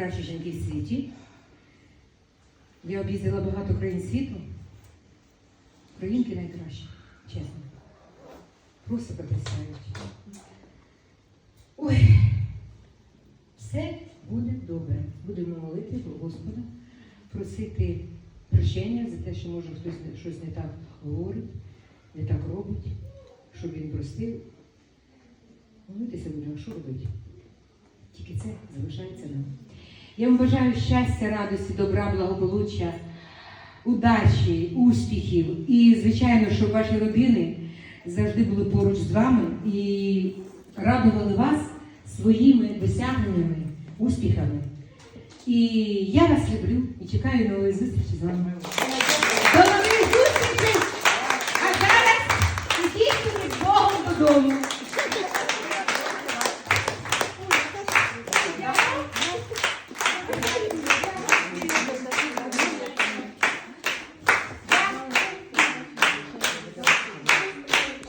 найкращі жінки в світі. Я об'їздила багато країн світу. Українки найкращі, чесно. Просто потрясають. Ой, все буде добре. Будемо молити до Господа, просити прощення за те, що може хтось щось не так говорить, не так робить, щоб він простив. Молитися будемо, що робити? Тільки це залишається нам. Я вам бажаю щастя, радості, добра, благополуччя, удачі, успіхів. І, звичайно, щоб ваші родини завжди були поруч з вами і радували вас своїми досягненнями, успіхами. І я вас люблю і чекаю нової зустрічі з вами. До нових зустрічей! А зараз ідіть з Богом додому.